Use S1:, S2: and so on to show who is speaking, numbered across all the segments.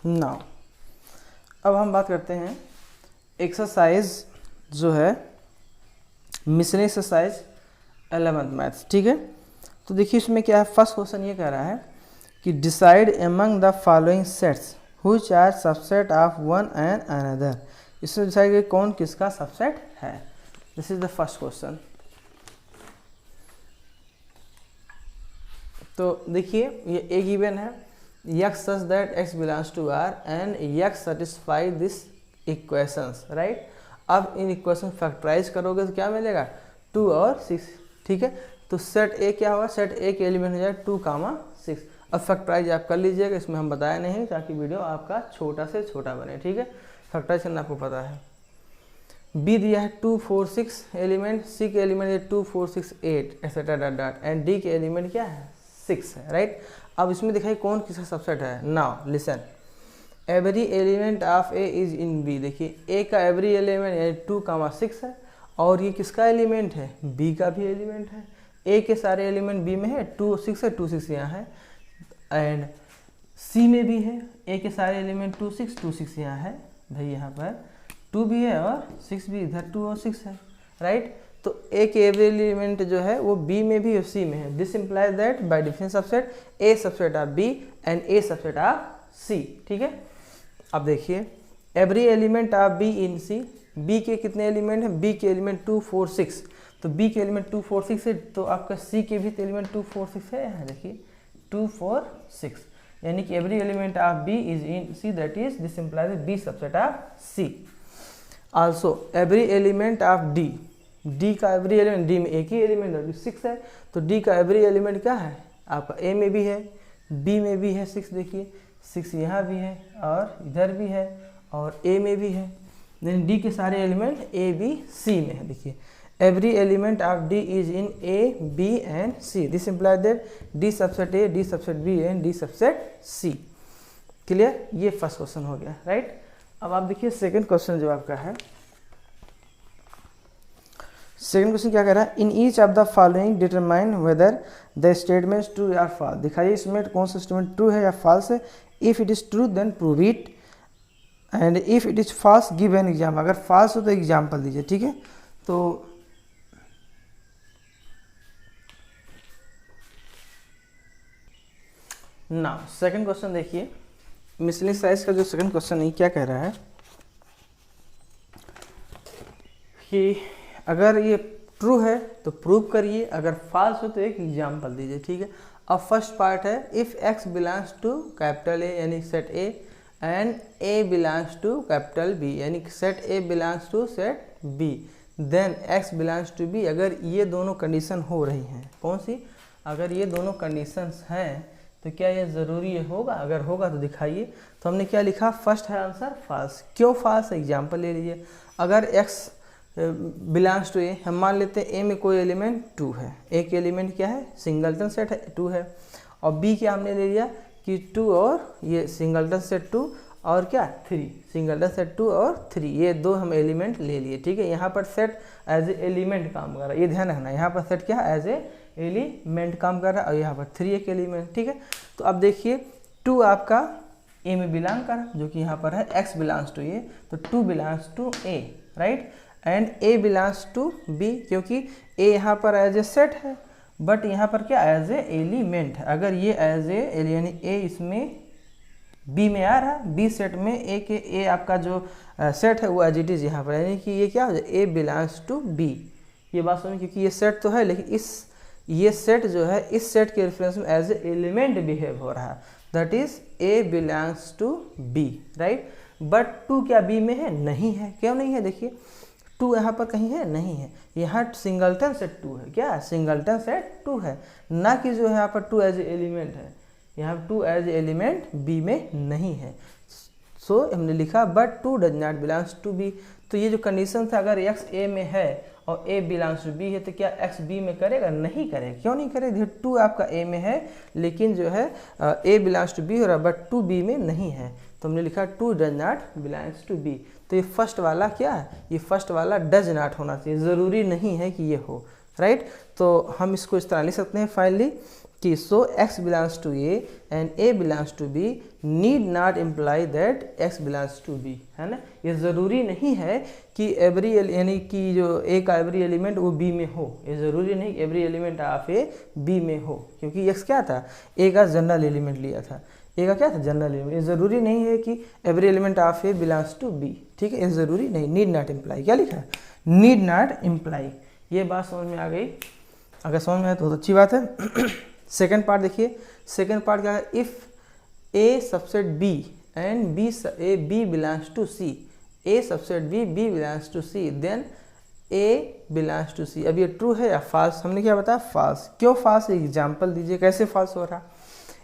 S1: Now अब हम बात करते हैं एक्सरसाइज जो है मिशन एक्सरसाइज 11th मैथ्स, ठीक है। तो देखिए इसमें क्या है, फर्स्ट क्वेश्चन ये कह रहा है कि decide among the following sets which are subset of one and another. इसमें डिसाइड करिए कौन किसका सबसेट है। This is the first question. तो देखिए ये ए गिवन है, x such that x belongs to R and x satisfy this equations, right. अब इन इक्वेशन फैक्टराइज करोगे तो क्या मिलेगा, 2 और 6, ठीक है। तो सेट ए क्या होगा, सेट ए के एलिमेंट हो जाएगा 2, 6। अब फैक्टराइज आप कर लीजिएगा, इसमें हम बताया नहीं ताकि वीडियो आपका छोटा से छोटा बने, ठीक है। फैक्टराइज करना आपको पता है। बी दिया है 2, 4, 6 एलिमेंट, सी के एलिमेंट है 2, 4, 6, 8 etcetera dot dot, and D के एलिमेंट क्या है 6 है, राइट। अब इसमें दिखाइए कौन किसका सबसेट है। Now listen, every element of A is in B. देखिए ए का एवरी एलिमेंट यानी 2, 6 है, और ये किसका एलिमेंट है, बी का भी एलिमेंट है। ए के सारे एलिमेंट बी में है, 2, 6 है, 2, 6 यहाँ है, एंड सी में भी है, ए के सारे एलिमेंट 2, 6, 2, 6 यहाँ है, भाई यहाँ पर 2 भी है और 6 भी, इधर 2 और 6 है, राइट। तो ए के एवरी एलिमेंट जो है वो बी में भी और सी में है। This implies that by difference subset A subset of B and A subset of C, ठीक है। अब देखिए every element of B in C, B के कितने एलिमेंट हैं, बी के एलिमेंट 2, 4, 6, तो बी के एलिमेंट 2, 4, 6 है, तो आपका सी के भी एलिमेंट 2, 4, 6 है, यहाँ देखिए 2, 4, 6, यानी कि every element of B is in C, that is this implies B subset of C. Also every element of D, D का एवरी एलिमेंट, डी में एक ही एलिमेंट 6 है, तो डी का एवरी एलिमेंट क्या है आपका, ए में भी है, बी में भी है 6, देखिए 6 यहाँ भी है और इधर भी है और ए में भी है। देन डी के सारे एलिमेंट ए बी सी में है। देखिए every element of D is in A B and C, this implies that D subset A, D subset B and D subset C. Clear, ये फर्स्ट क्वेश्चन हो गया, right. अब आप देखिए second question जो आपका है, सेकंड क्वेश्चन क्या कह रहा है, in each of the following determine whether the statement true या फॉल्स। दिखाइए इसमें कौन सा स्टेटमेंट ट्रू है या फॉल्स है। If it is true then prove it, and if it is false give an example. अगर फॉल्स हो तो एग्जाम्पल दीजिए, ठीक है। तो नाउ सेकंड क्वेश्चन देखिए, मिसली साइज का जो सेकंड क्वेश्चन है क्या कह रहा है कि अगर ये ट्रू है तो प्रूव करिए, अगर फॉल्स हो तो एक एग्जाम्पल दीजिए, ठीक है। अब फर्स्ट पार्ट है, if x belongs to capital A यानी set A and a belongs to capital B यानी set a belongs to set b, then x belongs to b। अगर ये दोनों कंडीशन हो रही हैं, कौन सी, अगर ये दोनों कंडीशंस हैं तो क्या ये ज़रूरी होगा, अगर होगा तो दिखाइए। तो हमने क्या लिखा, फर्स्ट है आंसर फॉल्स। क्यों फॉल्स, एग्जाम्पल ले लीजिए। अगर x बिलोंग्स टू ए, हम मान लेते हैं ए में कोई एलिमेंट 2 है, ए के एलिमेंट क्या है, सिंगलटन सेट है 2 है, और बी क्या हमने ले लिया कि 2 और ये सिंगलटन सेट 2 और क्या 3, सिंगलटन सेट 2 और 3, ये दो हम एलिमेंट ले लिए, ठीक है। यहाँ पर सेट एज ए एलिमेंट काम कर रहा है, ये ध्यान रखना, यहाँ पर सेट क्या है एज ए एलिमेंट काम कर रहा है, और यहाँ पर 3 एक एलिमेंट, ठीक है। तो अब देखिए 2 आपका ए में बिलोंग कर, जो कि यहाँ पर है x बिलोंग्स टू ए, तो 2 belongs to A, right, and a belongs to b, क्योंकि a यहाँ पर एज ए सेट है, बट यहाँ पर क्या एज ए एलिमेंट है। अगर ये एज ए यानी a इसमें b में आ रहा है, b सेट में a के a आपका जो सेट है वो एज इट इज यहाँ पर, यानी कि ये क्या हो जाए a बिलोंग्स टू b। ये बात समझ, क्योंकि ये सेट तो है लेकिन ये सेट जो है इस सेट के रेफरेंस में एज ए एलिमेंट बिहेव हो रहा है, that is a belongs to b, right. But 2 क्या b में है, नहीं है। क्यों नहीं है, देखिए 2 यहाँ पर कहीं है, नहीं है, यहाँ सिंगलटन सेट 2 है, क्या सिंगलटन सेट 2 है, ना कि जो है यहाँ पर 2 एज ए एलिमेंट है, यहाँ 2 एज ए एलिमेंट बी में नहीं है। सो हमने लिखा but 2 does not belongs to B. तो ये जो कंडीशन था, अगर x a में है और a बिलोंग्स टू b है तो क्या x b में करेगा, नहीं करेगा। क्यों नहीं करेगा, 2 आपका a में है लेकिन जो है a बिलोंग्स टू b हो रहा है, बट 2 b में नहीं है, तो हमने लिखा 2 does not belongs to b। तो ये फर्स्ट वाला क्या है, ये फर्स्ट वाला डज नॉट होना चाहिए, ज़रूरी नहीं है कि ये हो, राइट। तो हम इसको इस तरह लिख सकते हैं फाइनली कि so x belongs to A and a belongs to b need not imply that x belongs to b, है ना। ये ज़रूरी नहीं है कि एवरी यानी कि जो a का एवरी एलिमेंट वो b में हो, ये ज़रूरी नहीं every element of A b में हो, क्योंकि x क्या था, a का जनरल एलिमेंट लिया था, a का क्या था जनरल एलिमेंट। ये ज़रूरी नहीं है कि every element of A belongs to b, ठीक है, ये ज़रूरी नहीं। नीड नॉट इम्प्लाई, क्या लिखा है, नीड नॉट इम्प्लाई। ये बात समझ में आ गई, अगर समझ में आए तो अच्छी बात है। सेकेंड पार्ट देखिए, सेकेंड पार्ट क्या है, if A subset B and B belongs to C, A subset B belongs to C, then A belongs to C. अब ये ट्रू है या फॉल्स, हमने क्या बताया फॉल्स। क्यों फॉल्स, एग्जाम्पल दीजिए कैसे फॉल्स हो रहा।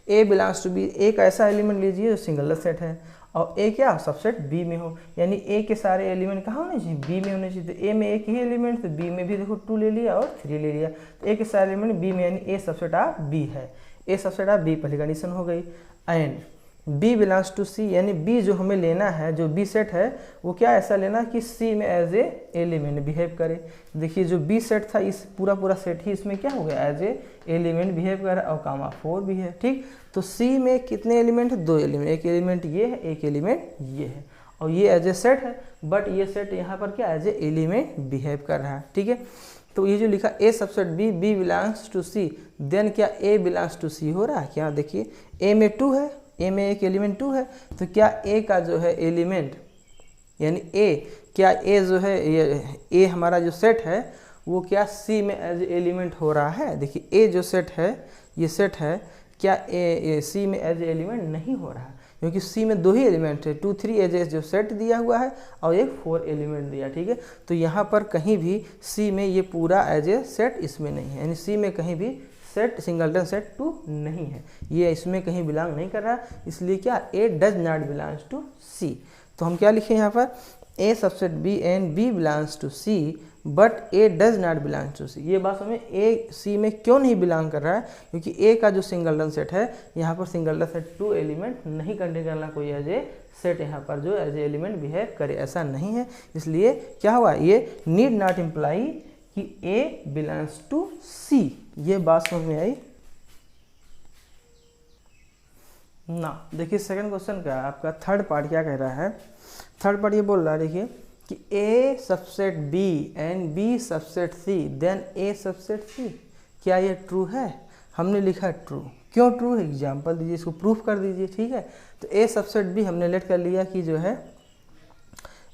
S1: ए बिलोंग्स टू बी, एक ऐसा एलिमेंट लीजिए जो सिंगल सेट है और ए क्या सबसेट बी में हो, यानी ए के सारे एलिमेंट कहाँ होने चाहिए, बी में होने चाहिए। तो ए में एक ही एलिमेंट, तो बी में भी देखो 2 ले लिया और 3 ले लिया, तो ए के सारे एलिमेंट बी में, यानी ए सबसेट ऑफ बी है, ए सबसेट ऑफ बी पहली कंडीशन हो गई। एंड बी बिलोंग्स टू सी, यानी बी जो हमें लेना है, जो बी सेट है वो क्या ऐसा लेना कि सी में एज ए एलिमेंट बिहेव करे। देखिए जो बी सेट था इस पूरा सेट ही इसमें क्या हो गया, एज ए एलिमेंट बिहेव कर रहा है, और कामा 4 भी है, ठीक। तो सी में कितने एलिमेंट है, 2 एलिमेंट, एक एलिमेंट ये है, एक एलिमेंट ये है, और ये एज ए सेट है, बट ये सेट यहाँ पर क्या एज ए एलिमेंट बिहेव कर रहा है, ठीक है। तो ये जो लिखा A subset B belongs to C, then क्या ए बिलोंग्स टू सी हो रहा है क्या, देखिए ए में 2 है, ए में एक एलिमेंट 2 है, तो क्या ए का जो है एलिमेंट यानी ए, क्या ए जो है ये ए हमारा जो सेट है वो क्या सी में एज एलिमेंट हो रहा है। देखिए ए जो सेट है, ये सेट है, क्या ए सी में एज एलिमेंट नहीं हो रहा, क्योंकि सी में 2 ही एलिमेंट है, 2 3 एज जो सेट दिया हुआ है और एक 4 एलिमेंट दिया, ठीक है। तो यहाँ पर कहीं भी सी में ये पूरा एज ए सेट इसमें नहीं है, यानी सी में कहीं भी सेट सिंगलटन सेट 2 नहीं है, ये इसमें कहीं बिलोंग नहीं कर रहा, इसलिए क्या A does not belongs to C. तो हम क्या लिखें यहाँ पर, A subset B and B belongs to C but A does not belong to C. ये बात हमें ए सी में क्यों नहीं बिलोंग कर रहा है, क्योंकि ए का जो सिंगलटन सेट है यहाँ पर सिंगलटन सेट 2 एलिमेंट नहीं कंटेन करना कोई एज ए सेट यहाँ पर जो एज ए एलिमेंट बिहेव करे, ऐसा नहीं है। इसलिए क्या हुआ, ये नीड नॉट इम्प्लाई कि ए बिलोंग्स टू सी। ये बात समझ में आई ना। देखिए सेकंड क्वेश्चन का आपका थर्ड पार्ट क्या कह रहा है, थर्ड पार्ट ये बोल रहा है देखिए कि A subset B and B subset C then A subset C, क्या ये ट्रू है। हमने लिखा ट्रू, क्यों ट्रू है एग्जाम्पल दीजिए, इसको प्रूफ कर दीजिए, ठीक है। तो ए सबसेट बी हमने लेट कर लिया कि जो है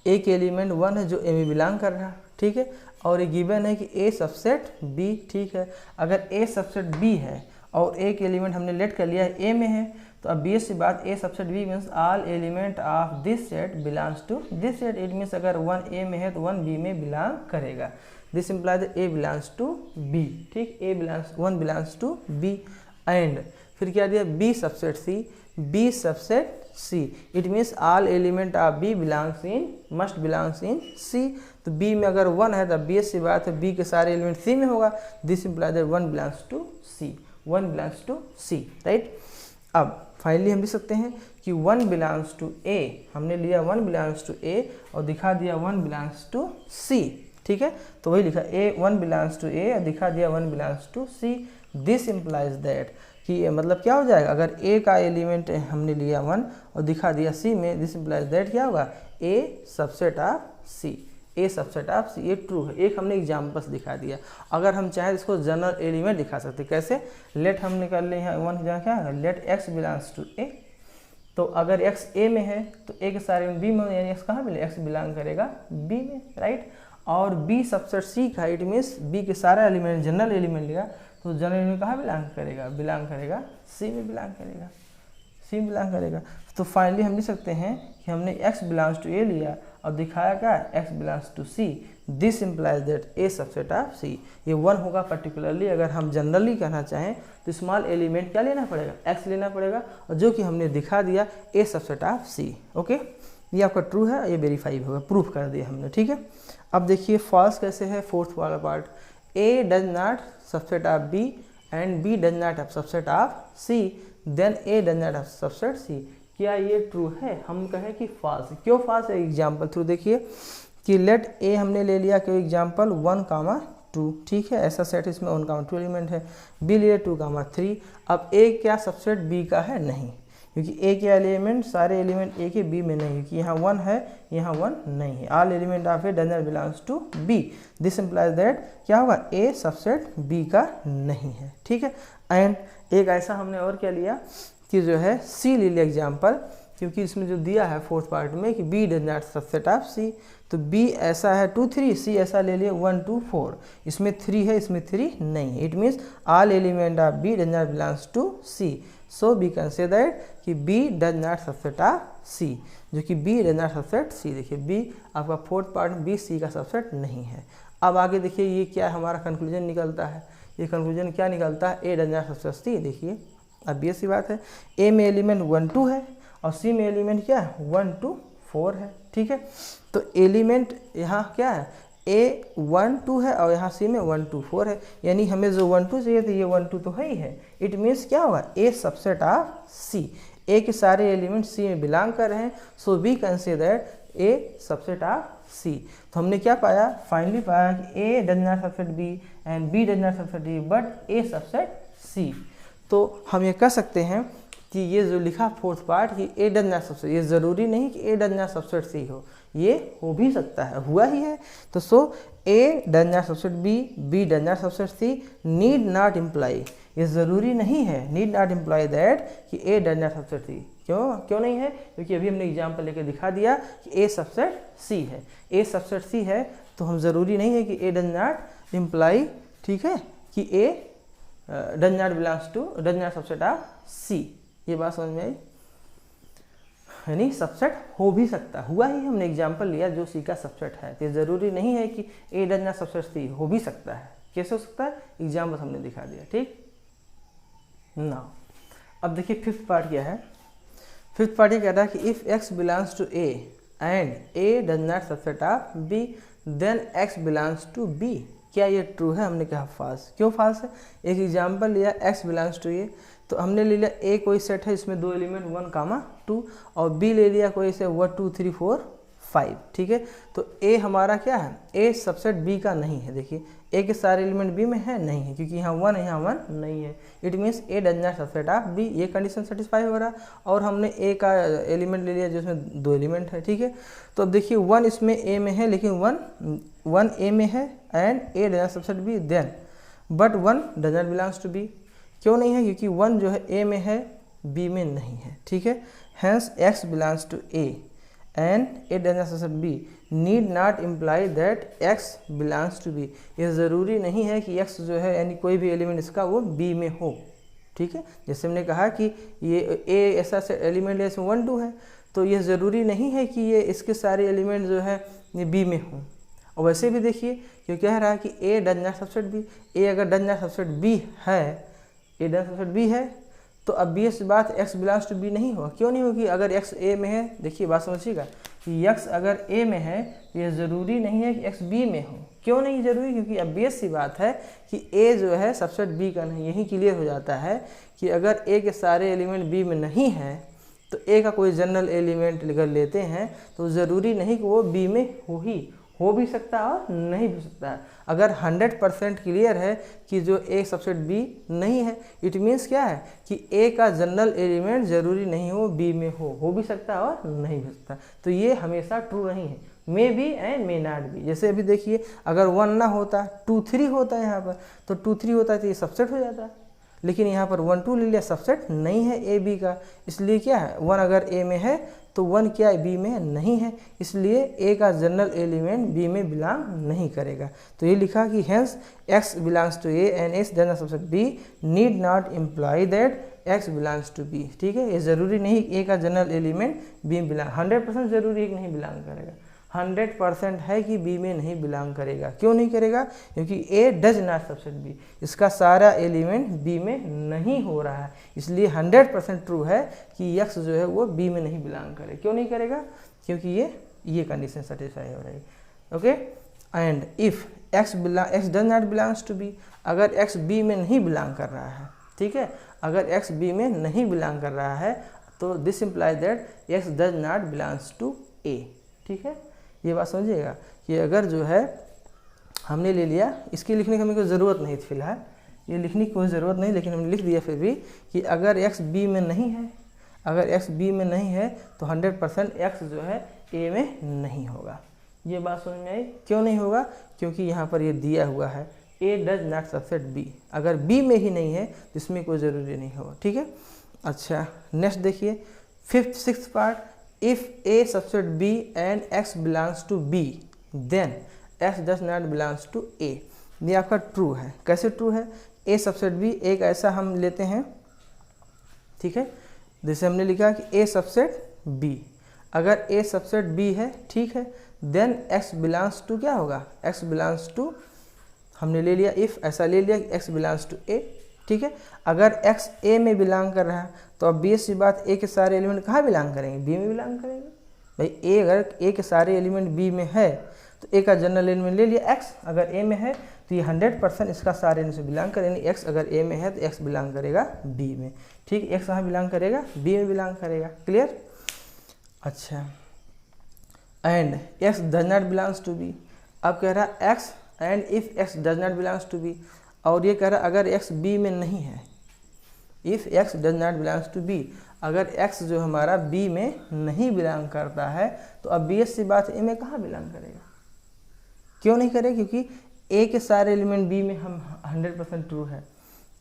S1: एक एलिमेंट 1 है जो ए में बिलोंग कर रहा है, ठीक है, और ये गिवन है कि ए सबसेट बी, ठीक है। अगर ए सबसेट बी है और एक एलिमेंट हमने लेट कर लिया है ए में है, तो अब बी सी बात A subset B means all element of this set belongs to this set. It means अगर 1 ए में है तो 1 बी में बिलोंग करेगा। This implies A belongs to B, ठीक, A belongs 1 belongs to B. And फिर क्या दिया, B subset C, B subset C, it means all element of B belongs in must belongs in C. तो B में अगर 1 है तो B C बात है बी के सारे एलिमेंट सी में होगा। This implies 1 belongs to C, 1 belongs to C, right. अब फाइनली हम लिख सकते हैं कि 1 बिलोंग्स टू ए, हमने लिया 1 बिलोंग्स टू ए और दिखा दिया 1 बिलोंग्स टू सी, ठीक है। तो वही लिखा ए 1 बिलोंग्स टू ए और दिखा दिया 1 belongs to C. This implies that कि मतलब क्या हो जाएगा, अगर ए का एलिमेंट हमने लिया 1 और दिखा दिया सी में, दिस इम्प्लाइज दैट क्या होगा, A subset of C, A subset of C, ये ट्रू है। एक हमने एग्जाम्पल्स दिखा दिया। अगर हम चाहें इसको जनरल एलिमेंट दिखा सकते, कैसे, लेट हम निकाल ले यहाँ 1 जहाँ क्या है, late x belongs to A. तो अगर एक्स ए में है तो ए के सारे बी में, यानी एक्स कहाँ मिले, एक्स बिलोंग करेगा बी में, राइट। और बी सबसेट सी का, इट मीन्स बी के सारा एलिमेंट जनरल एलिमेंट लिया तो जनरल एलिमेंट कहाँ बिलोंग करेगा, बिलोंग करेगा सी में, बिलोंग करेगा सी बिलोंग करेगा। तो फाइनली हम लिख सकते हैं कि हमने x बिलोंग्स टू ए लिया और दिखाया क्या, x belongs to C. This implies that A subset of C, ये 1 होगा पर्टिकुलरली। अगर हम जनरली कहना चाहें तो स्मॉल एलिमेंट क्या लेना पड़ेगा, x लेना पड़ेगा, और जो कि हमने दिखा दिया ए सबसेट ऑफ सी। ओके, ये आपका ट्रू है, ये वेरीफाई होगा, प्रूफ कर दिया हमने, ठीक है। अब देखिए फॉल्स कैसे है, फोर्थ वाला part, A does not subset of B and B does not subset of C then A does not subset C. क्या ये ट्रू है, हम कहें कि फॉल्स। क्यों फॉल्स है, एग्जाम्पल थ्रू देखिए कि लेट ए हमने ले लिया क्यों एग्जाम्पल 1, 2, ठीक है, ऐसा सेट इसमें 1, 2 एलिमेंट है। बी ले 2, 3। अब ए क्या सबसेट बी का है? नहीं, क्योंकि ए के एलिमेंट सारे एलिमेंट ए के बी में नहीं, क्योंकि यहाँ 1 है, यहाँ 1 नहीं है। All element of A does not belongs to B, this implies that क्या होगा? ए सबसेट बी का नहीं है, ठीक है। एंड एक ऐसा हमने और क्या लिया कि जो है सी ले लिया एग्जाम्पल, क्योंकि इसमें जो दिया है फोर्थ पार्ट में कि B does not subset of C, तो बी ऐसा है 2, 3, सी ऐसा ले लिए 1, 2, 4, इसमें 3 है, इसमें 3 नहीं है। It means all element of B does not belongs to C, so we can say that कि B does not subset of C, जो कि B does not subset C. देखिए बी आपका फोर्थ पार्ट में बी सी का subset नहीं है। अब आगे देखिए ये क्या हमारा कंक्लूजन निकलता है, ये कंक्लूजन क्या निकलता है? ए डज नॉट सबसेट सी। देखिए अब ये सी बात है, ए में एलिमेंट 1, 2 है और सी में एलिमेंट क्या है? 1, 2, 4 है, ठीक है। तो एलिमेंट यहाँ क्या है? ए 1, 2 है और यहाँ सी में 1, 2, 4 है, यानी हमें जो 1, 2 चाहिए तो ये 1, 2 तो है ही है। इट मीन्स क्या होगा? ए सबसेट ऑफ सी, ए के सारे एलिमेंट सी में बिलोंग कर रहे हैं, so we can say that A subset of C. तो हमने क्या पाया? फाइनली पाया कि A does not subset B and B does not subset D but A subset C. तो हम ये कह सकते हैं कि ये जो लिखा फोर्थ पार्ट कि ए डज नॉट सबसेट, ये ज़रूरी नहीं कि ए डज नॉट सबसेट सी हो, ये हो भी सकता है, हुआ ही है। तो so A does not subset B, B does not subset C, need not imply, ये ज़रूरी नहीं है, नीड नॉट इम्प्लाई दैट कि A does not subset C. क्यों नहीं है? क्योंकि अभी हमने एग्जाम्पल लेके दिखा दिया कि ए सबसेट सी है। ए सबसेट सी है तो हम ज़रूरी नहीं है कि ए डज नॉट इम्प्लाई, ठीक है, कि A does not belongs to, does not subset of C. ये बात समझ में आई? यानी सबसेट हो भी सकता, हुआ ही हमने एग्जाम्पल लिया जो सी का सबसेट है, तो ज़रूरी नहीं है कि ए डज नॉट सबसेट सी, हो भी सकता है। कैसे हो सकता है? एग्जाम्पल हमने दिखा दिया, ठीक ना। अब देखिए फिफ्थ पार्ट क्या है। फिफ्थ पार्ट ये कह रहा है कि if X belongs to A and A does not subset of B then X belongs to B. क्या ये ट्रू है? हमने कहा फॉल्स। क्यों फॉल्स है? एक एग्जाम्पल लिया एक्स बिलोंग्स टू ए, तो हमने ले लिया ए कोई सेट है इसमें 2 एलिमेंट 1, 2 और बी ले लिया कोई से 1, 2, 3, 4, 5, ठीक है। तो ए हमारा क्या है? ए सबसेट बी का नहीं है। देखिए ए के सारे एलिमेंट बी में है? नहीं है, क्योंकि यहाँ 1 है, यहाँ 1 नहीं है। It means A does not subset of B, ये कंडीशन सेटिस्फाई हो रहा है। और हमने ए का एलिमेंट ले लिया जिसमें 2 एलिमेंट है, ठीक है। तो अब देखिए 1 इसमें ए में है, लेकिन 1 ए में है and A does not subset B then, but 1 does not belongs to B. क्यों नहीं है? क्योंकि 1 जो है ए में है, बी में नहीं है, ठीक है। Hence X belongs to A and A does not subset B need not imply that X belongs to B. ये ज़रूरी नहीं है कि एक्स जो है यानी कोई भी एलिमेंट इसका वो बी में हो, ठीक है। जैसे हमने कहा कि ये ए ऐसा से एलिमेंट है इसमें 1, 2 है, तो ये ज़रूरी नहीं है कि ये इसके सारे एलिमेंट जो है ये बी में हों। और वैसे भी देखिए क्यों कह रहा है कि A does not subset B, ए अगर डज नॉट सबसेट बी है, ए डज सबसेट बी है, तो अब बी से बात एक्स बिलोंग्स टू बी नहीं होगा। क्यों नहीं होगी? अगर एक्स ए में है, देखिए बात समझिएगा कि एक्स अगर ए में है तो ये ज़रूरी नहीं है कि एक्स बी में हो। क्यों नहीं ज़रूरी? क्योंकि अब बेस सी बात है कि ए जो है सबसेट बी का नहीं। यही क्लियर हो जाता है कि अगर ए के सारे एलिमेंट बी में नहीं है तो ए का कोई जनरल एलिमेंट अगर लेते हैं तो ज़रूरी नहीं कि वो बी में हो भी सकता है और नहीं भी सकता है। अगर 100% क्लियर है कि जो ए सबसेट बी नहीं है, इट मीन्स क्या है कि ए का जनरल एलिमेंट ज़रूरी नहीं हो बी में हो भी सकता है और नहीं भी सकता। तो ये हमेशा ट्रू नहीं है, may be and may not be. जैसे अभी देखिए अगर 1 ना होता 2, 3 होता है यहाँ पर, तो 2, 3 होता है तो ये सबसेट हो जाता है, लेकिन यहाँ पर 1, 2 ले लिया, सबसेट नहीं है ए बी का। इसलिए क्या है 1 अगर ए में है तो 1 क्या है बी में नहीं है, इसलिए ए का जनरल एलिमेंट बी में बिलोंग नहीं करेगा। तो ये लिखा कि hence X belongs to A and X does not subset B need not imply that X belongs to B, ठीक है। ये ज़रूरी नहीं ए का जनरल एलिमेंट बी में बिलोंग, 100% ज़रूरी है कि नहीं बिलोंग करेगा, 100% है कि बी में नहीं बिलोंग करेगा। क्यों नहीं करेगा? क्योंकि ए डज नॉट सबसेट बी, इसका सारा एलिमेंट बी में नहीं हो रहा है, इसलिए 100% ट्रू है कि एक्स जो है वो बी में नहीं बिलोंग करे। क्यों नहीं करेगा? क्योंकि ये कंडीशन सेटिस्फाई हो रही है, okay. And if X does not belongs to B, अगर एक्स बी में नहीं बिलोंग कर रहा है, ठीक है, अगर एक्स बी में नहीं बिलोंग कर रहा है तो this implies that X does not belongs to A, ठीक है। ये बात समझिएगा कि अगर जो है हमने ले लिया, इसकी लिखने की हमें कोई ज़रूरत नहीं थी फिलहाल, ये लिखने की कोई ज़रूरत नहीं, लेकिन हमने लिख दिया फिर भी कि अगर x b में नहीं है, अगर x b में नहीं है तो 100% x जो है a में नहीं होगा। ये बात समझ में आई? क्यों नहीं होगा? क्योंकि यहाँ पर ये दिया हुआ है a does not subset b, अगर b में ही नहीं है तो इसमें कोई ज़रूरी नहीं होगा। ठीक है, अच्छा नेक्स्ट देखिए 5th 6th part, if a subset b and x belongs to b then x does not belongs to a। ये आपका ट्रू है। कैसे ट्रू है? a सबसेट b एक ऐसा हम लेते हैं, ठीक है, जैसे हमने लिखा कि a सबसेट b, अगर a सबसेट b है, ठीक है, देन x बिलोंग्स टू क्या होगा? x बिलोंग्स टू, हमने ले लिया इफ़, ऐसा ले लिया कि x बिलोंग्स टू a। ठीक है, अगर x a में बिलोंग कर रहा है तो अब बेस की बात, a के सारे एलिमेंट कहाँ बिलोंग करेंगे? b में बिलोंग करेंगे। भाई a अगर a के सारे एलिमेंट b में है तो a का जनरल एलिमेंट ले लिया x, अगर a में है तो ये 100% इसका सारे एलिमेंट से बिलोंग करेंगे। x अगर a में है तो x बिलोंग करेगा b में। ठीक, x कहाँ बिलोंग करेगा? b में बिलोंग करेगा। क्लियर? अच्छा, and x does not belongs to b, अब कह रहा है x and if x does not belongs to b, और ये कह रहा है अगर x b में नहीं है, if x does not belongs to b, अगर x जो हमारा b में नहीं बिलोंग करता है तो अब bs सी बात a में कहाँ बिलोंग करेगा? क्यों नहीं करेगा? क्योंकि a के सारे एलिमेंट b में हम 100% ट्रू है,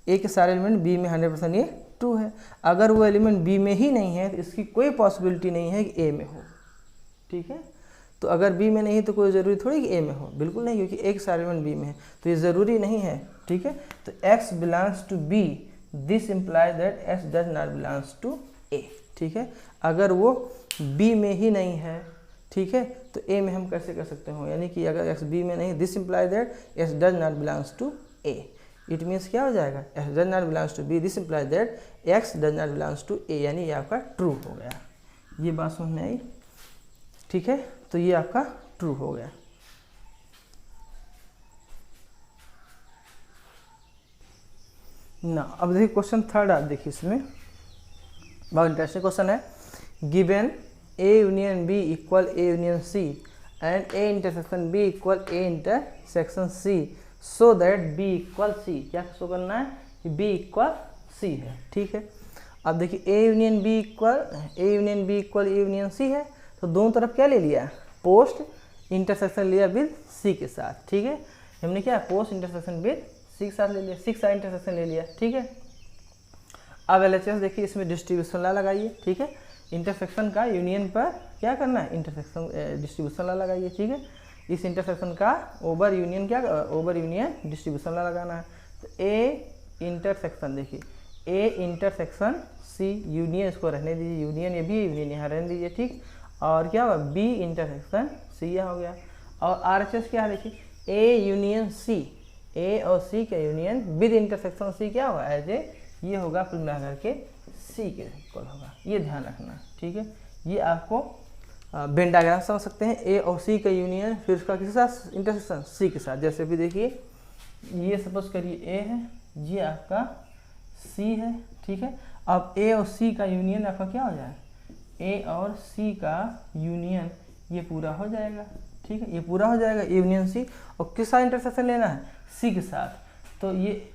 S1: a के सारे एलिमेंट b में 100% ये ट्रू है। अगर वो एलिमेंट b में ही नहीं है तो इसकी कोई पॉसिबिलिटी नहीं है कि a में हो। ठीक है, तो अगर b में नहीं है तो कोई ज़रूरी थोड़ी कि a में हो, बिल्कुल नहीं, क्योंकि a के सारे एलिमेंट b में है तो ये ज़रूरी नहीं है। ठीक है, तो x belongs to b, this implies that x does not belongs to a। ठीक है, अगर वो b में ही नहीं है, ठीक है, तो a में हम कैसे कर सकते हो? यानी कि अगर x b में नहीं, this implies that x does not belongs to a। It means क्या हो जाएगा? x does not belongs to b, this implies that x does not belongs to a, यानी ये आपका ट्रू हो गया। ये बात समझ में आई? ठीक है, तो ये आपका ट्रू हो गया। ना अब देखिए क्वेश्चन थर्ड, आप देखिए इसमें बहुत इंटरेस्टिंग क्वेश्चन है। Given a union b equal a union c and a intersection b equal a intersection c so that b equal c, क्या शो करना है? कि b इक्वल c है। ठीक है, अब देखिए a union b equal a union c है, तो दोनों तरफ क्या ले लिया? पोस्ट इंटरसेक्शन लिया विद c के साथ। ठीक है, हमने क्या पोस्ट इंटरसेक्शन विद c के साथ ले लिया, c के साथ इंटरसेक्शन ले लिया। ठीक है, अब LHS देखिए, इसमें डिस्ट्रीब्यूशन लॉ लगाइए। ठीक है, इंटरसेक्शन का यूनियन पर क्या करना है? इंटरसेक्शन डिस्ट्रीब्यूशन लॉ लगाइए। ठीक है, इस इंटरसेक्शन का ओवर यूनियन क्या, ओवर यूनियन डिस्ट्रीब्यूशन लॉ लगाना है। तो a इंटरसेक्शन, देखिए a इंटरसेक्शन c यूनियन, इसको रहने दीजिए, यूनियन ये भी यूनियन यहाँ रहने दीजिए। ठीक, और क्या होगा? b इंटरसेक्शन c यहाँ हो गया। और RHS क्या है? देखिए a यूनियन c, a और c का यूनियन विद इंटरसेक्शन c क्या होगा? एज ए, ये होगा कुल मिला करके c के इक्वल होगा। ये ध्यान रखना। ठीक है, ये आपको वेन डायग्राम समझ सकते हैं, a और c का यूनियन, फिर उसका किसके साथ? इंटरसेक्शन c के साथ। जैसे भी देखिए, ये सपोज करिए a है, ये आपका c है। ठीक है, अब a और c का यूनियन आपका क्या हो जाएगा? a और c का यूनियन ये पूरा हो जाएगा। ठीक है, ये पूरा हो जाएगा a यूनियन c, और किस साथ इंटरसेक्शन लेना है? c के साथ। तो ये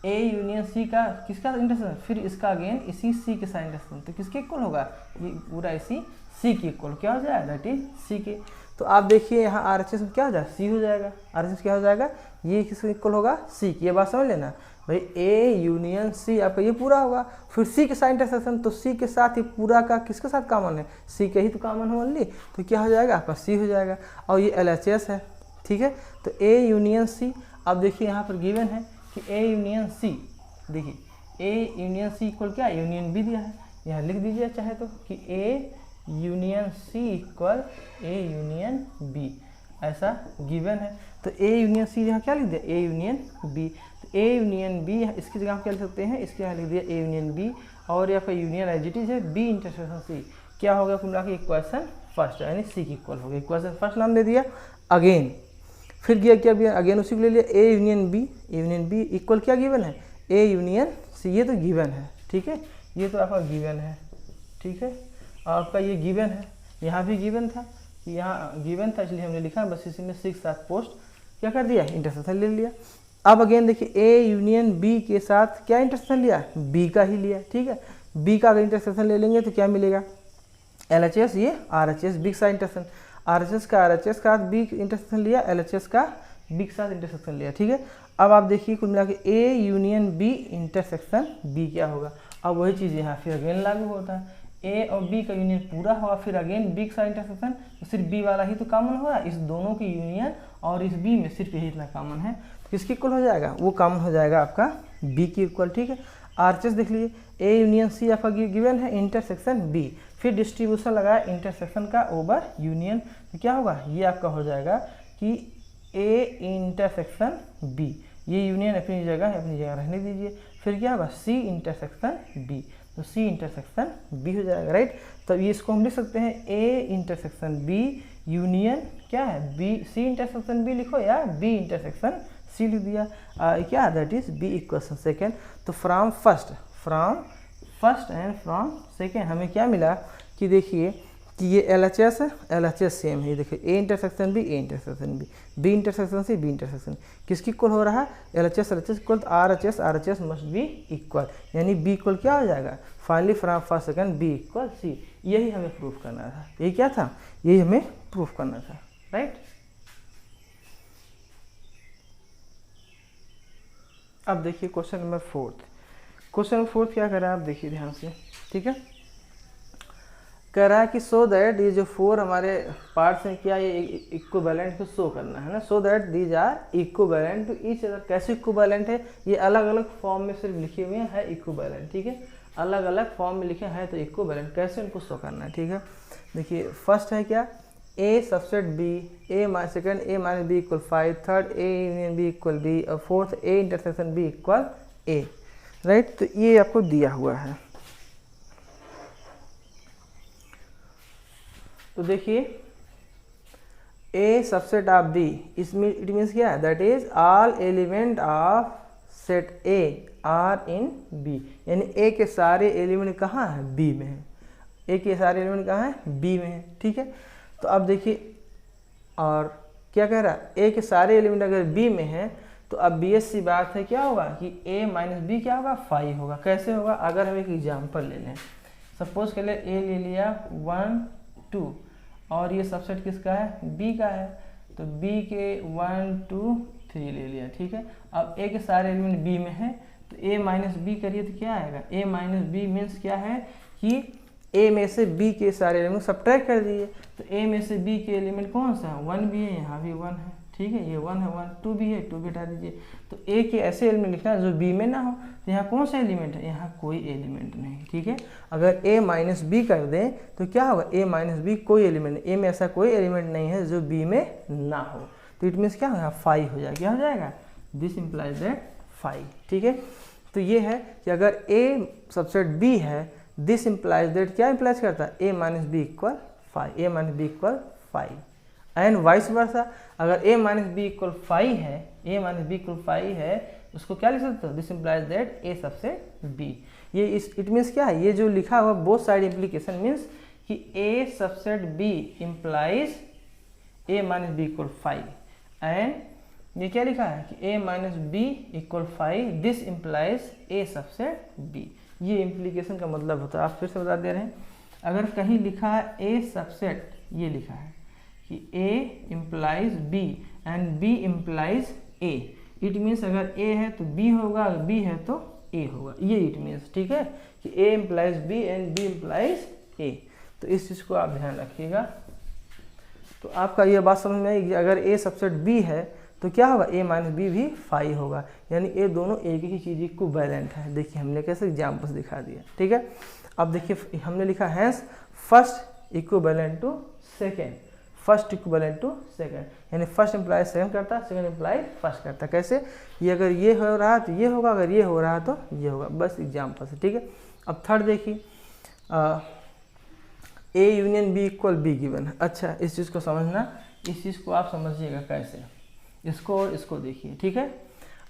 S1: a यूनियन c का किसका इंटरसेक्शन? फिर इसका अगेन इसी c के साथ इंटरसेक्शन, तो किसके इक्वल होगा? ये पूरा इसी c के इक्वल क्या हो जाएगा? दैट इज c के। तो आप देखिए यहाँ RHS में क्या हो जाएगा? c हो जाएगा। RHS क्या हो जाएगा? ये किसके इक्वल होगा? c की। ये बात समझ लेना भाई, a यूनियन c आपका ये पूरा होगा, फिर c के साथ इंटरसेक्शन, तो c के साथ ये पूरा का किसके साथ कॉमन है? c के ही तो कॉमन हो ओनली, तो क्या हो जाएगा? आपका c हो जाएगा। और ये LHS है। ठीक है, तो a यूनियन c, अब देखिए यहाँ पर गिवन है कि a यूनियन c, देखिए a यूनियन c इक्वल क्या? यूनियन b दिया है, यहाँ लिख दीजिए चाहे तो कि a union c equal a union b, ऐसा गिवन है। तो a यूनियन c यहाँ क्या लिख दिया? a union b। तो a यूनियन b इसकी जगह आप क्या लिख सकते हैं? इसके यहाँ लिख दिया a यूनियन b, और यहाँ पर यूनियन एज इट इज है b इंटरसेक्शन c। क्या हो गया कुल मिला के? इक्वेशन फर्स्ट, यानी c की इक्वल हो गया। इक्वेशन फर्स्ट नाम दे दिया। अगेन फिर किया क्या? भी अगेन उसी को ले लिया, a यूनियन b इक्वल क्या गिवन है? a यूनियन c, ये तो गिवन है। ठीक है, ये तो आपका गिवन है। ठीक है, आपका ये गिवन है, यहाँ भी गिवन था, यहाँ गिवन था, इसलिए हमने लिखा बस इसी में 6 साथ पोस्ट क्या कर दिया, इंटरसेक्शन ले लिया। अब अगेन देखिए ए यूनियन बी के साथ क्या इंटरसेक्शन लिया, बी का ही लिया, ठीक है। बी का अगर इंटरसेक्शन ले लेंगे तो क्या मिलेगा, LHS, ये RHS, बी के साथ इंटरसेक्शन, RHS का RHS का बी इंटरसेक्शन लिया, LHS का बी के साथ इंटरसेक्शन लिया, ठीक है। अब आप देखिए कुल मिला के A union B intersection B क्या होगा, अब वही चीज़ यहाँ फिर अगेन लागू होता है, ए और बी का यूनियन पूरा हुआ, फिर अगेन बी के साथ इंटरसेक्शन, तो सिर्फ बी वाला ही तो कॉमन हुआ, इस दोनों की यूनियन और इस बी में सिर्फ यही इतना कॉमन है, तो किसकी इक्वल हो जाएगा, वो कॉमन हो जाएगा आपका बी की इक्वल, ठीक है। RHS देख लीजिए, ए यूनियन सी आपका गिवन है, इंटरसेक्शन बी, फिर डिस्ट्रीब्यूशन लगाया इंटरसेक्शन का ओवर यूनियन, तो क्या होगा, ये आपका हो जाएगा कि ए इंटरसेक्शन बी, ये यूनियन अपनी जगह रहने दीजिए, फिर क्या होगा सी इंटरसेक्शन बी, तो सी इंटरसेक्शन बी हो जाएगा, राइट। तो ये इसको हम लिख सकते हैं ए इंटरसेक्शन बी यूनियन क्या है, बी, सी इंटरसेक्शन बी लिखो या बी इंटरसेक्शन सी लिख दिया, क्या that is B equation second. तो from first and from second हमें क्या मिला कि देखिए कि ये LHS है, LHS सेम है, देखिए A intersection B, A intersection B, B intersection C, B intersection, किसकी इक्वल हो रहा है, LHS इक्वल तो RHS मस्ट बी इक्वल, यानी बी इक्वल क्या हो जाएगा, finally from first second B equal C, यही हमें प्रूफ करना था, यही क्या था, यही हमें प्रूफ करना था, राइट। अब देखिए क्वेश्चन नंबर फोर्थ क्या कर रहा है, आप देखिए ध्यान से, ठीक है। कह रहा है कि सो दैट ये जो 4 हमारे पार्ट्स हैं क्या, ये इक्विवेलेंट को शो करना है ना, so that these are equivalent to each other, कैसे इक्विवेलेंट है, ये अलग अलग फॉर्म में सिर्फ लिखे हुए हैं इक्विवेलेंट, ठीक है, अलग अलग फॉर्म में लिखे हैं तो इक्विवेलेंट, कैसे उनको शो करना है, ठीक है। देखिए फर्स्ट है क्या, A subset B, second A minus B equal 5, third A union B equal B, और fourth A intersection B equal A, right. तो ये आपको दिया हुआ है, तो देखिए ए सबसेट ऑफ बी, इसमें इट मीन्स क्या है, that is all element of set A are in B, यानी ए के सारे एलिमेंट कहाँ है, बी में है, ए के सारे एलिमेंट कहाँ है, बी में है, ठीक है। तो अब देखिए और क्या कह रहा है, ए के सारे एलिमेंट अगर बी में है तो अब BS सी बात है, क्या होगा कि a माइनस बी क्या होगा, 5 होगा। कैसे होगा, अगर हम एक एग्जाम्पल ले लें, सपोज के लिए a ले लिया 1 2 और ये सबसेट किसका है, b का है, तो b के 1 2 3 ले लिया, ठीक है। अब a के सारे एलिमेंट b में है तो a माइनस बी करिए तो क्या आएगा, a माइनस बी मीन्स क्या है कि a में से b के सारे एलिमेंट सब्ट्रैक्ट कर दिए, तो a में से b के एलिमेंट कौन सा है, 1 भी है, यहाँ भी 1 है, ठीक है, ये 1 है, 1 2 भी है, 2 भी हटा दीजिए। तो a के ऐसे एलिमेंट लिखना है जो b में ना हो, तो यहाँ कौन सा एलिमेंट है, यहाँ कोई एलिमेंट नहीं, ठीक है। अगर a माइनस बी कर दें तो क्या होगा, a माइनस बी कोई एलिमेंट नहीं, a में ऐसा कोई एलिमेंट नहीं है जो b में ना हो, तो इट मीन्स क्या होगा, 5 हो जाएगा, क्या हो जाएगा, दिस इम्प्लाइज दैट 5, ठीक है। तो ये है कि अगर a सबसेट b है, दिस इम्प्लाइज दैट क्या इम्प्लाइज करता है, a minus B equal 5, a minus B equal 5, and vice versa, अगर a माइनस बी इक्वल 5 है, a माइनस बी इक्वल 5 है, उसको क्या लिख सकते हो, this implies that a subset b, ये इट मीन्स क्या है, ये जो लिखा हुआ बोथ साइड इम्प्लीकेशन मीन्स कि a subset b implies a minus B equal 5, and ये क्या लिखा है कि a minus B equal 5, this implies a subset b, ये इम्प्लीकेशन का मतलब होता है। आप फिर से बता दे रहे हैं, अगर कहीं लिखा है a सबसेट, ये लिखा है कि a implies b and b implies a, it means अगर a है तो b होगा, अगर b है तो a होगा, ये इट मीन्स, ठीक है, कि a implies b and b implies a, तो इस चीज़ को आप ध्यान रखिएगा। तो आपका ये बात समझ में आई कि अगर a सबसेट b है तो क्या होगा, a माइनस बी भी 5 होगा, यानी ये दोनों एक ही चीज़ इक्विवेलेंट है। देखिए हमने कैसे एग्जाम्पल्स दिखा दिया, ठीक है। अब देखिए हमने लिखा hence first equivalent to second, first equivalent to second, यानी फर्स्ट इम्प्लाइज सेकेंड करता है, सेकेंड इम्प्लाइज फर्स्ट करता है। कैसे, ये अगर ये हो रहा है तो ये होगा, अगर ये हो रहा है तो ये होगा, बस एग्जाम्पल से, ठीक है। अब थर्ड देखिए, A union B equal B given है। अच्छा, इस चीज़ को समझना, इस चीज़ को आप समझिएगा कैसे, इसको और इसको देखिए, ठीक है।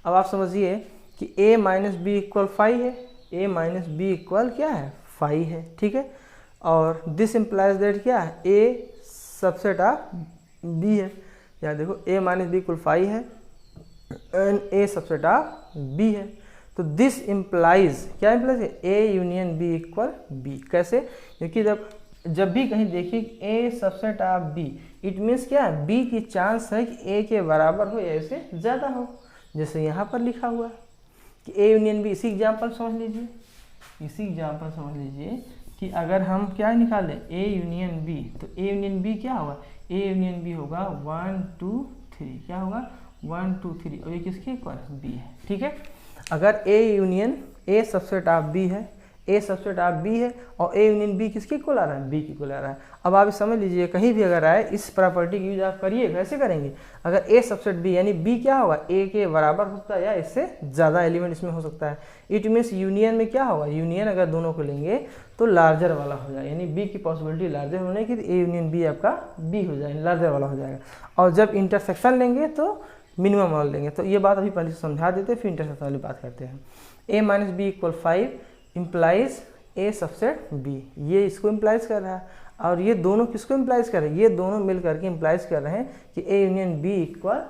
S1: अब आप समझिए कि a माइनस बी इक्वल 5 है, a माइनस बी इक्वल क्या है, 5 है, ठीक है। और दिस इम्प्लाइज दैट क्या है, a सबसेट ऑफ b है, यहाँ देखो a माइनस बी इक्वल 5 है and a subset of b है। तो दिस इम्प्लाइज, क्या इम्प्लाइज है, a union b equal b। कैसे, क्योंकि जब भी कहीं देखिए a subset of b, it means क्या है, b की चांस है कि a के बराबर हो या इससे ज़्यादा हो। जैसे यहाँ पर लिखा हुआ है कि a यूनियन b। इसी एग्जाम्पल समझ लीजिए, इसी एग्जाम्पल समझ लीजिए कि अगर हम क्या निकालें a यूनियन b, तो a यूनियन b क्या होगा, a यूनियन b होगा 1 2 3, क्या होगा 1 2 3, और ये किसके इक्वल b है। ठीक है, अगर a union a subset of b है, a सबसेट ऑफ b है और a यूनियन b किसके इक्वल आ रहा है, b के इक्वल आ रहा है। अब आप समझ लीजिए कहीं भी अगर आए इस प्रॉपर्टी की यूज आप करिए। कैसे करेंगे, अगर a सबसेट b यानी b क्या होगा, a के बराबर हो सकता है या इससे ज़्यादा एलिमेंट इसमें हो सकता है। इट मीन्स यूनियन में क्या होगा, यूनियन अगर दोनों को लेंगे तो लार्जर वाला हो जाएगा, यानी b की पॉसिबिलिटी लार्जर होने की, तो a यूनियन b आपका b हो जाएगा, लार्जर वाला हो जाएगा। और जब इंटरसेक्शन लेंगे तो मिनिमम वाला लेंगे। तो ये बात अभी पहले समझा देते, फिर इंटरसेक्शन वाली बात करते हैं। a minus B equal 5 implies a subset b, ये इसको इम्प्लाइज कर रहा है। और ये दोनों किसको इम्प्लाइज कर रहे हैं, ये दोनों मिल करके इम्प्लाइज कर रहे हैं कि a union b equal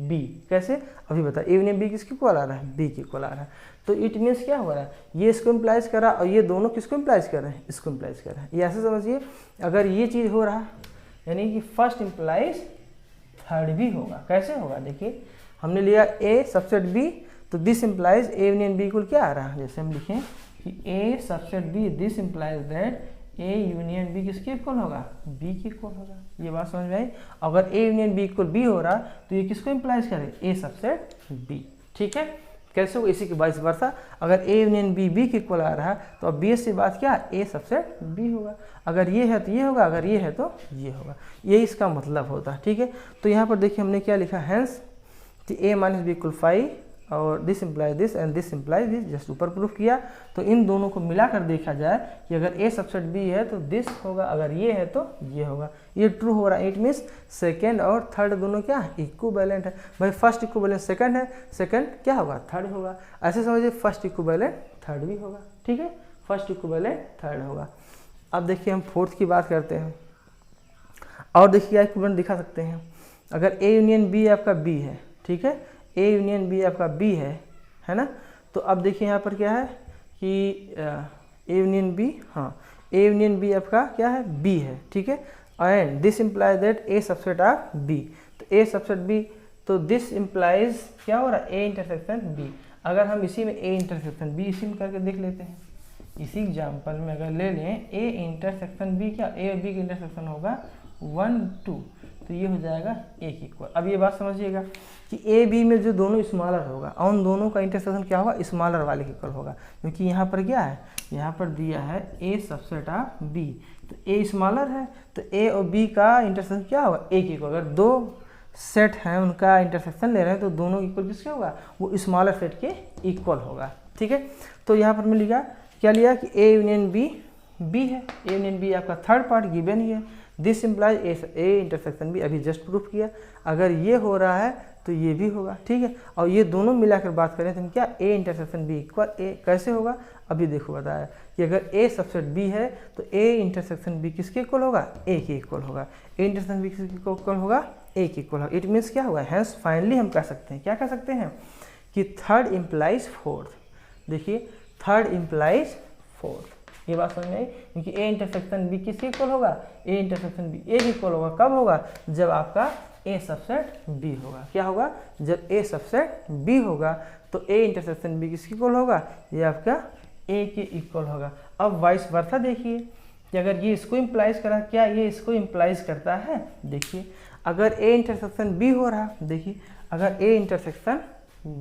S1: b। कैसे, अभी बता, a यूनियन b किसके इक्वल आ रहा है, b के इक्वल आ रहा है। तो इट मीन्स क्या हो रहा है, ये इसको इम्प्लाइज कर रहा है और ये दोनों किसको इम्प्लाइज कर रहे हैं, इसको इम्प्लाइज कर रहे हैं। ये ऐसे समझिए, अगर ये चीज़ हो रहा है यानी कि फर्स्ट इम्प्लाइज थर्ड भी होगा। कैसे होगा, देखिए हमने लिया a सबसेट b, तो this implies a union b equal क्या आ रहा है, जैसे हम लिखें कि a subset b, this implies that a union b किसके इक्वल होगा, b के इक्वल होगा। ये बात समझ में आई। अगर a union b equal b हो रहा तो ये किसको इम्प्लाइज करे, a सबसेट b। ठीक है, कैसे होगा, इसी के वाइस वर्सा। अगर a यूनियन b b के इक्वल आ रहा है तो अब b से बात क्या, a सबसेट b होगा। अगर ये है तो ये होगा, अगर ये है तो ये होगा। यही इसका मतलब होता है। ठीक है, तो यहाँ पर देखिए हमने क्या लिखा, hence a minus B equal 5 और this implies this and this implies this, just ऊपर प्रूफ किया। तो इन दोनों को मिलाकर देखा जाए कि अगर a सबसेट b है तो दिस होगा, अगर ये है तो ये होगा। ये ट्रू हो रहा है, इट मीन्स सेकेंड और थर्ड दोनों क्या इक्विवेलेंट है। भाई फर्स्ट इक्विवेलेंट सेकंड है, सेकंड क्या होगा, थर्ड होगा। ऐसे समझिए फर्स्ट इक्विवेलेंट थर्ड भी होगा। ठीक है, फर्स्ट इक्विवेलेंट थर्ड होगा। अब देखिए हम फोर्थ की बात करते हैं, और देखिए क्या इक्विवेलेंट दिखा सकते हैं। अगर a यूनियन b आपका b है, ठीक है, a यूनियन b आपका b है ना। तो अब देखिए यहाँ पर क्या है कि a यूनियन b, हाँ a यूनियन b आपका क्या है, b है। ठीक है, and this implies that a subset of b, तो a सबसेट b, तो दिस इम्प्लाइज क्या हो रहा है, a इंटरसेक्शन b। अगर हम इसी में a इंटरसेक्शन b इसी में करके देख लेते हैं, इसी एग्जाम्पल में अगर ले लें a इंटरसेक्शन b, क्या a और b का इंटरसेक्शन होगा 1 2, तो ये हो जाएगा a के इक्वल। अब ये बात समझिएगा कि a b में जो दोनों स्मॉलर होगा, और उन दोनों का इंटरसेक्शन क्या होगा, स्मॉलर वाले के इक्वल होगा। क्योंकि यहाँ पर क्या है, यहाँ पर दिया है a सबसेट ऑफ b, तो a स्मॉलर है, तो a और b का इंटरसेक्शन क्या होगा, a के इक्वल। अगर दो सेट हैं उनका इंटरसेक्शन ले रहे हैं तो दोनों इक्वल किसके होगा, वो स्मॉलर सेट के इक्वल होगा। ठीक है, तो यहाँ पर मैं लिखा क्या लिया कि a यूनियन b b है, a यूनियन b आपका थर्ड पार्ट गिवन ही है। This implies a intersection b, अभी जस्ट प्रूफ किया। अगर ये हो रहा है तो ये भी होगा। ठीक है, और ये दोनों मिलाकर बात करें तो हम क्या, a intersection b equal a। कैसे होगा, अभी देखो बताया कि अगर a सबसेट b है तो a इंटरसेक्शन b किसके इक्वल होगा, a के इक्वल होगा। a इंटरसेक्शन b किसके इक्वल होगा, a के इक्वल होगा। इट मीन्स क्या होगा, हैंस फाइनली हम कह सकते हैं, क्या कह सकते हैं कि थर्ड इम्प्लाइज फोर्थ। देखिए थर्ड इम्प्लाइज फोर्थ, ये बात समझ में आई। क्योंकि a इंटरसेक्शन b किसके इक्वल होगा, a इंटरसेक्शन b a के इक्वल होगा। कब होगा, जब आपका a सबसेट b होगा। क्या होगा, जब a सबसेट b होगा तो a इंटरसेक्शन b किसके इक्वल होगा, ये आपका a के इक्वल होगा। अब वाइस वर्सा देखिए कि अगर ये इसको इम्प्लाइज करा, क्या ये इसको इम्प्लाइज करता है। देखिए अगर a इंटरसेक्शन b हो रहा, देखिए अगर a इंटरसेक्शन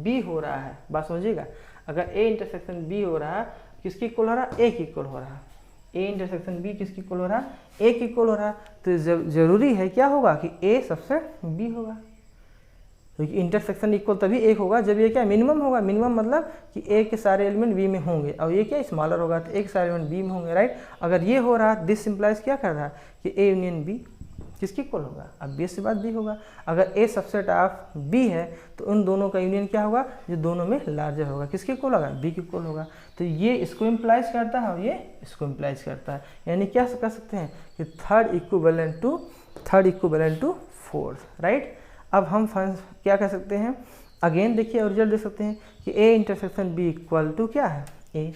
S1: b हो रहा है, बात समझिएगा, अगर a इंटरसेक्शन b हो रहा है किसके इक्वल हो रहा, a के इक्वल हो रहा। a इंटरसेक्शन b किसके इक्वल हो रहा, a के इक्वल हो रहा। तो जरूरी है क्या होगा कि a सबसेट b होगा। क्योंकि इंटरसेक्शन इक्वल तभी एक होगा जब ये क्या मिनिमम होगा। मिनिमम मतलब कि a के सारे एलिमेंट b में होंगे, और ये क्या स्मॉलर होगा तो a के सारे एलिमेंट b में होंगे, राइट। अगर ये हो रहा, दिस सिंप्लाइज क्या कर रहा कि a यूनियन b किसके इक्वल होगा, अब b से बात b होगा। अगर a सबसेट ऑफ b है तो उन दोनों का यूनियन क्या होगा, जो दोनों में लार्जर होगा, किसके इक्वल होगा, b के इक्वल होगा। तो ये इसको इम्प्लाइज करता है और ये इसको इम्प्लाइज करता है। यानी क्या कह सकते हैं कि third equivalent to fourth, right. अब हम क्या कर सकते हैं, अगेन देखिए और रिजल्ट देख सकते हैं कि A intersection B equal to क्या है, A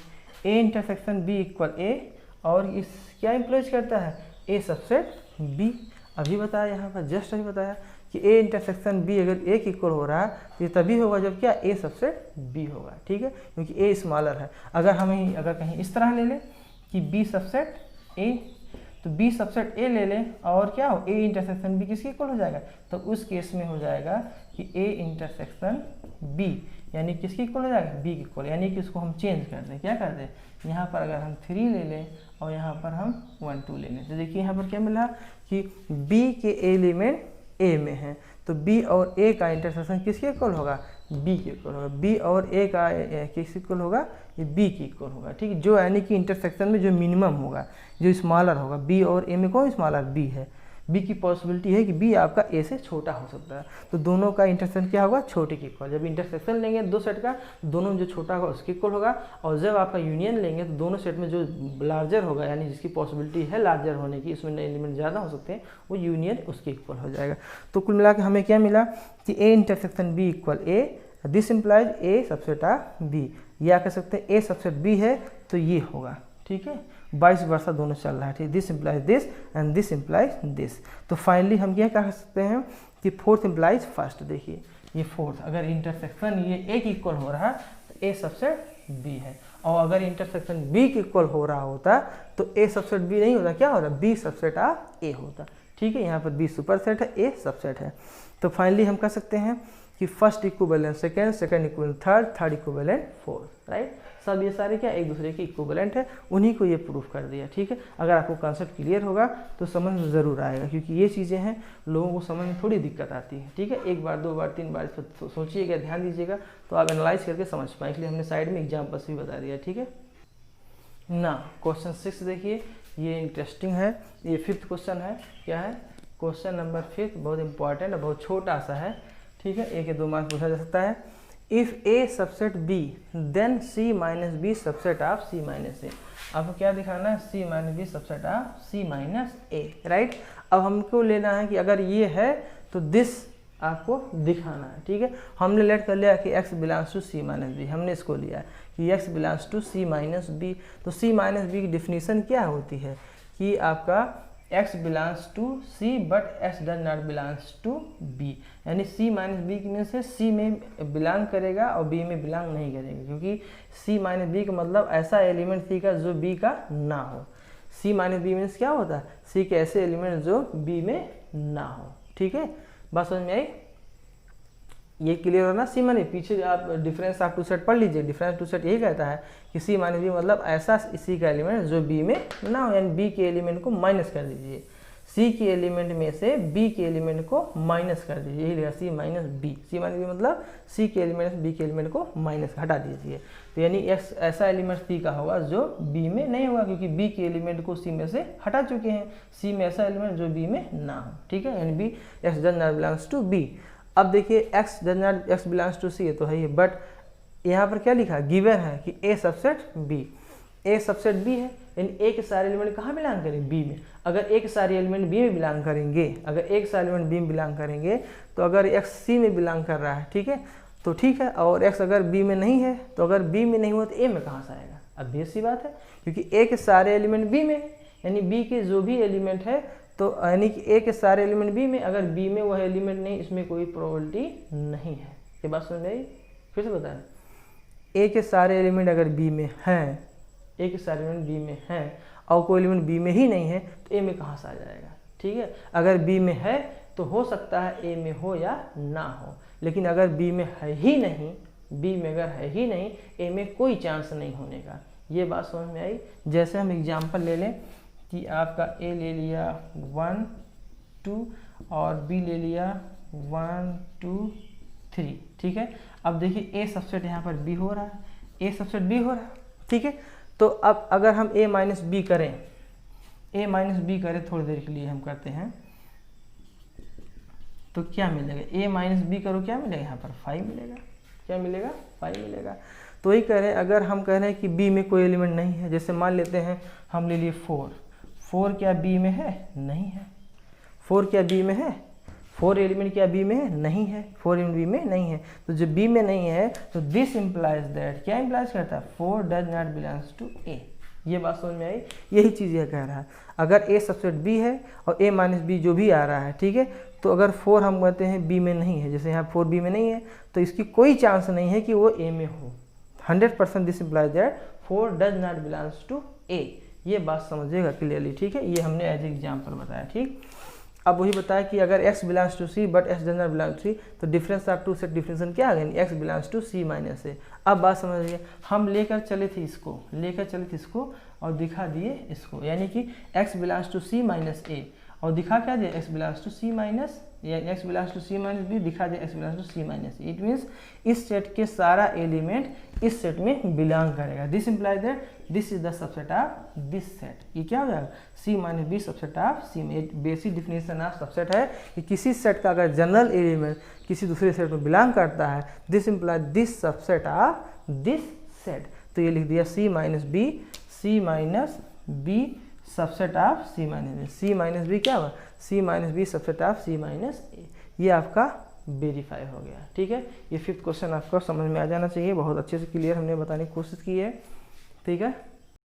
S1: intersection B equal A, और इस क्या इम्प्लाइज करता है, ए सबसेट बी। अभी बताया यहाँ पर, जस्ट अभी बताया कि ए इंटरसेक्शन बी अगर ए के इक्वल हो रहा है तो ये तभी होगा जब क्या, ए सबसेट बी होगा, ठीक है, क्योंकि ए स्मॉलर है। अगर कहीं इस तरह ले लें कि बी सबसेट ए, तो बी सबसेट ए ले लें और क्या हो, ए इंटरसेक्शन बी किसके इक्वल हो जाएगा, तो उस केस में हो जाएगा कि ए इंटरसेक्शन बी यानी किसके इक्वल हो जाएगा, बी के इक्वल, यानी कि इसको हम चेंज कर दें, क्या कर दें, यहाँ पर अगर हम 3 ले लें और यहाँ पर हम 1 2 ले लें, तो देखिए यहाँ पर क्या मिला कि b के एलिमेंट a में है, तो b और a का इंटरसेक्शन किसके इक्वल होगा, b के इक्वल होगा, b और a का किसके इक्वल होगा, ये b के इक्वल होगा, ठीक है, जो यानी कि इंटरसेक्शन में जो मिनिमम होगा, जो स्मॉलर होगा, b और a में कौन स्मॉलर, b है, b की पॉसिबिलिटी है कि b आपका a से छोटा हो सकता है, तो दोनों का इंटरसेक्शन क्या होगा, छोटे के इक्वल। जब इंटरसेक्शन लेंगे दो सेट का, दोनों में जो छोटा होगा उसके इक्वल होगा, और जब आपका यूनियन लेंगे तो दोनों सेट में जो लार्जर होगा, यानी जिसकी पॉसिबिलिटी है लार्जर होने की, इसमें एलिमेंट ज़्यादा हो सकते हैं, वो यूनियन उसके इक्वल हो जाएगा। तो कुल मिला के हमें क्या मिला कि a intersection b equal a, this implies a subset of b, या कह सकते हैं a सबसेट b है तो ये होगा, ठीक है, 22 वर्षा दोनों चल रहा है, ठीक, this implies this and this implies this. तो फाइनली हम क्या कह सकते हैं कि फोर्थ इम्प्लाइज फर्स्ट। देखिए ये फोर्थ, अगर इंटरसेक्शन ये ए के इक्वल हो रहा है तो ए सबसेट बी है, और अगर इंटरसेक्शन बी के इक्वल हो रहा होता तो ए सबसेट बी नहीं होता, क्या होता, बी सबसेट ऑफ ए होता, ठीक है, यहाँ पर बी सुपर सेट है, ए सबसेट है। तो फाइनली हम कह सकते हैं कि first equivalent second, second equivalent third, third equivalent fourth, right, सब ये सारे क्या एक दूसरे के इक्विवेलेंट है, उन्हीं को ये प्रूफ कर दिया, ठीक है। अगर आपको कॉन्सेप्ट क्लियर होगा तो समझ में ज़रूर आएगा, क्योंकि ये चीज़ें हैं लोगों को समझ में थोड़ी दिक्कत आती है, ठीक है, एक बार दो बार तीन बार इस पर सोचिएगा, ध्यान दीजिएगा, तो आप एनालाइज करके समझ पाएँ, इसलिए हमने साइड में एग्जाम्पल्स भी बता दिया, ठीक है ना। क्वेश्चन 6 देखिए, ये इंटरेस्टिंग है, ये 5th क्वेश्चन है, क्या है, क्वेश्चन नंबर 5, बहुत इंपॉर्टेंट है, बहुत छोटा सा है, ठीक है, 1 या 2 मार्क्स पूछा जा सकता है। If A subset B then C minus B subset of C minus A. आपको क्या दिखाना है, C minus B subset of C minus A, right. अब हमको लेना है कि अगर ये है तो दिस आपको दिखाना है, ठीक है। हमने लेट कर लिया कि x belongs to C minus B, हमने इसको लिया कि x belongs to C minus B. तो सी माइनस बी की डिफिनीशन क्या होती है कि आपका x belongs to c but x does not belongs to b, यानी c माइनस बी में से c में बिलोंग करेगा और b में बिलोंग नहीं करेगा, क्योंकि c माइनस बी का मतलब ऐसा एलिमेंट c का जो b का ना हो। c माइनस बी मीन्स क्या होता है, c के ऐसे एलिमेंट जो b में ना हो, ठीक है, बात समझ में आई, ये क्लियर होना। सी माइनस पीछे आप डिफरेंस आप टू सेट पढ़ लीजिए, डिफरेंस टू सेट यही कहता है कि सी माइनस बी मतलब ऐसा इसी का एलिमेंट जो बी में ना हो, यानी बी के एलिमेंट को माइनस कर दीजिए, सी के एलिमेंट में से बी के एलिमेंट को माइनस कर दीजिए, यही लिखा सी minus B. C minus B मतलब सी के एलिमेंट से बी के एलिमेंट को माइनस हटा दीजिए, तो यानी एक्स ऐसा एलिमेंट सी का होगा जो बी में नहीं होगा, क्योंकि बी के एलिमेंट को सी में से हटा चुके हैं, सी में ऐसा एलिमेंट जो बी में ना हो, ठीक है, यानी B X does not belongs to B. अब देखिए X does not X belongs to C तो है ही, बट यहाँ पर क्या लिखा, गिवन है कि A subset B, A subset B है, यानी ए के सारे एलिमेंट कहाँ बिलोंग करेंगे, बी में। अगर ए के सारे एलिमेंट बी में बिलोंग करेंगे, अगर ए के सारे एलिमेंट बी में बिलोंग करेंगे, तो अगर एक्स सी में बिलोंग कर रहा है, ठीक है, तो ठीक है, और एक्स अगर बी में नहीं है, तो अगर बी में नहीं हुआ तो ए में कहाँ से आएगा, अब बेस सी बात है, क्योंकि ए के सारे एलिमेंट बी में, यानी बी के जो भी एलिमेंट है, तो यानी कि ए के सारे एलिमेंट बी में, अगर बी में वह एलिमेंट नहीं, इसमें कोई प्रोबेबिलिटी नहीं है। ये बात समझ में आई, फिर से बताएं, ए के सारे एलिमेंट अगर बी में हैं, ए के सारे एलिमेंट बी में हैं और कोई एलिमेंट बी में ही नहीं है, तो ए में कहाँ से आ जाएगा, ठीक है। अगर बी में है तो हो सकता है ए में हो या ना हो, लेकिन अगर बी में है ही नहीं, बी में अगर है ही नहीं, ए में कोई चांस नहीं होने का। ये बात समझ में आई। जैसे हम एग्जाम्पल ले लें कि आपका ए ले लिया 1 2 और बी ले लिया 1 2 3, ठीक है। अब देखिए ए सबसेट यहाँ पर बी हो रहा है, ए सबसेट बी हो रहा है, ठीक है। तो अब अगर हम ए माइनस बी करें, ए माइनस बी करें थोड़ी देर के लिए हम करते हैं, तो क्या मिलेगा, ए माइनस बी करो, क्या मिलेगा यहाँ पर 5 मिलेगा, क्या मिलेगा 5 मिलेगा। तो वही कह रहे हैं, अगर हम कह रहे हैं कि बी में कोई एलिमेंट नहीं है, जैसे मान लेते हैं हम ले लिए 4 क्या बी में है, नहीं है, 4 क्या बी में है, 4 एलिमेंट क्या बी में नहीं है, 4 एलिमेंट बी में नहीं है, तो जब बी में नहीं है तो दिस इम्प्लाइज दैट, क्या इम्प्लाइज करता है, 4 does not belongs to A. ये बात समझ में आई, यही चीज़ यह कह रहा है। अगर ए सबसेट बी है और ए माइनस बी जो भी आ रहा है, ठीक है, तो अगर 4 हम कहते हैं बी में नहीं है, जैसे यहाँ 4 बी में नहीं है, तो इसकी कोई चांस नहीं है कि वो ए में हो। 100% this implies that 4 does not belongs to A. ये बात समझिएगा क्लियरली, ठीक है, ये हमने एज एग्जाम्पल बताया। ठीक, अब वही बताया कि अगर x belongs to C but x does not belong to C, तो difference of two set differentiation क्या आ गया, x belongs to C minus A. अब बात समझिए, हम लेकर चले थे इसको और दिखा दिए इसको, यानी कि x belongs to C minus A, और दिखा क्या दिया, x belongs to C minus, या x belongs to C minus B, दिखा दिया x belongs to C minus. It means इस सेट के सारा एलिमेंट इस सेट में बिलोंग करेगा। This implies that this is the subset of this set. ये क्या हो जाएगा, C minus B subset of C में। बेसिक डिफिनेशन ऑफ सबसेट है कि किसी सेट का अगर जनरल एलिमेंट किसी दूसरे सेट में बिलोंग करता है, this implies this subset of this set. तो ये लिख दिया C minus B subset of C minus B. C minus B क्या हुआ, C minus B subset of C minus A. ये आपका वेरीफाई हो गया। ठीक है, ये 5th क्वेश्चन आपको समझ में आ जाना चाहिए, बहुत अच्छे से क्लियर हमने बताने की कोशिश की है। ठीक है।